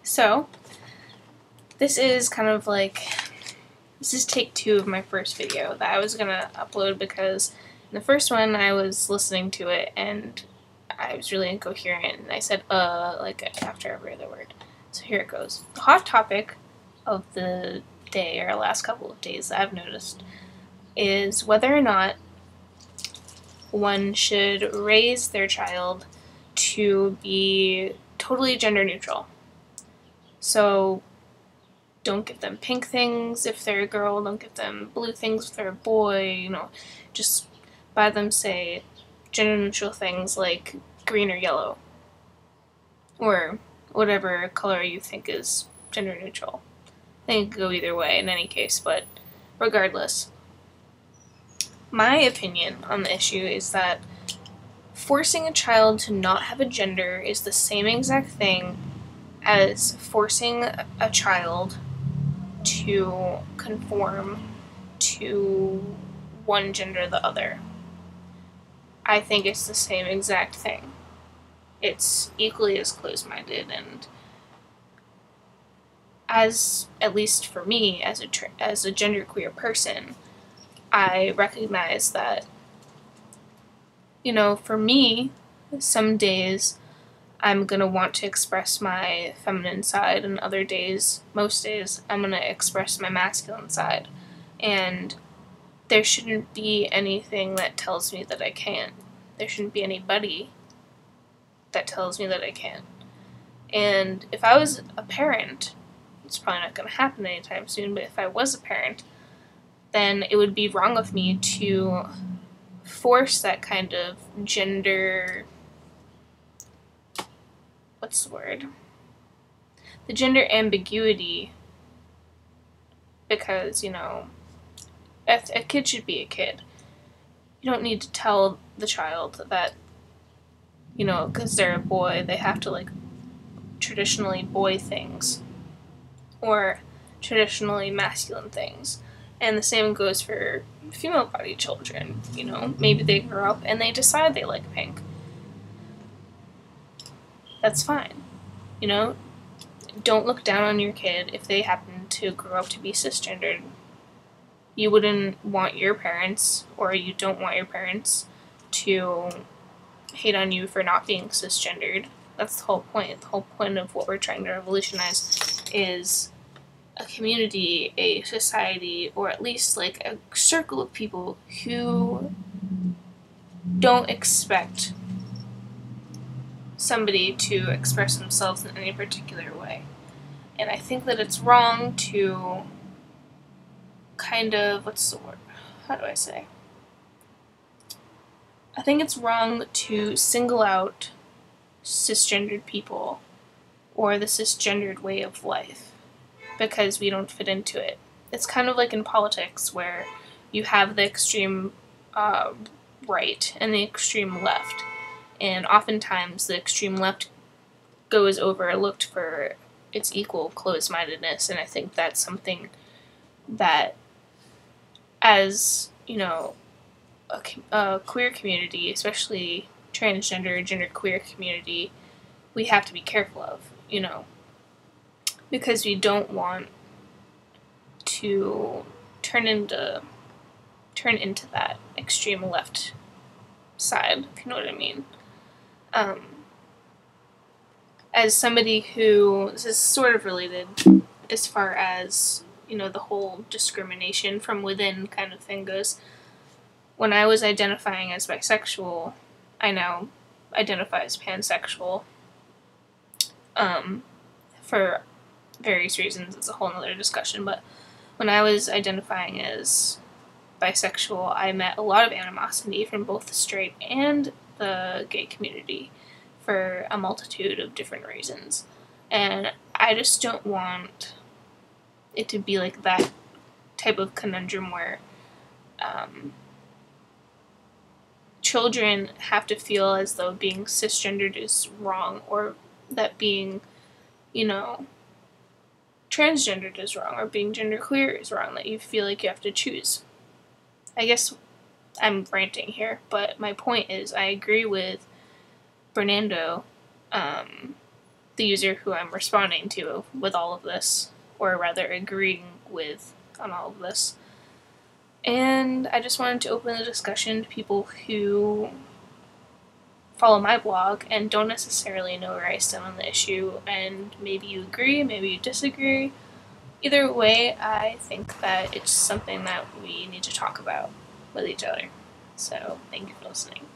So, this is take 2 of my first video that I was gonna upload because in the first one I was listening to it and I was really incoherent and I said, after every other word. So here it goes. The hot topic of the day, or last couple of days that I've noticed, is whether or not one should raise their child to be totally gender neutral. So, don't give them pink things if they're a girl, don't give them blue things if they're a boy, just buy them, say, gender neutral things like green or yellow, or whatever color you think is gender neutral. I think it could go either way in any case, but regardless. My opinion on the issue is that forcing a child to not have a gender is the same exact thing as forcing a child to conform to one gender or the other. I think it's the same exact thing. It's equally as closed-minded, and at least for me, as a genderqueer person, I recognize that, for me, some days I'm gonna want to express my feminine side, and other days, most days, I'm gonna express my masculine side. And there shouldn't be anything that tells me that I can't. There shouldn't be anybody that tells me that I can't. And if I was a parent, it's probably not gonna happen anytime soon, but if I was a parent, then it would be wrong of me to force that kind of gender... what's the word? The gender ambiguity, because, a kid should be a kid. You don't need to tell the child that, because they're a boy, they have to, traditionally boy things, or traditionally masculine things. And the same goes for female-bodied children, maybe they grow up and they decide they like pink. That's fine. Don't look down on your kid if they happen to grow up to be cisgendered. You wouldn't want your parents, or you don't want your parents, to hate on you for not being cisgendered. That's the whole point. The whole point of what we're trying to revolutionize is a community, a society, or at least a circle of people who don't expect somebody to express themselves in any particular way. And I think that it's wrong to I think it's wrong to single out cisgendered people or the cisgendered way of life because we don't fit into it. It's kind of like in politics where you have the extreme right and the extreme left. And oftentimes the extreme left goes overlooked for its equal closed-mindedness, and I think that's something that, as, a queer community, especially transgender, genderqueer community, we have to be careful of, because we don't want to turn into that extreme left side, if you know what I mean. As somebody who, this is sort of related as far as, the whole discrimination from within kind of thing goes. When I was identifying as bisexual, I now identify as pansexual, for various reasons. It's a whole nother discussion, but when I was identifying as bisexual, I met a lot of animosity from both the straight and the gay community for a multitude of different reasons. And I just don't want it to be like that type of conundrum where children have to feel as though being cisgendered is wrong, or that being, transgendered is wrong, or being genderqueer is wrong, that you feel like you have to choose. I guess I'm ranting here, but my point is I agree with Bernardo the user who I'm responding to with all of this, or rather agreeing with on all of this. And I just wanted to open the discussion to people who follow my blog and don't necessarily know where I stand on the issue, and maybe you agree, maybe you disagree. Either way, I think that it's something that we need to talk about with each other. So, thank you for listening.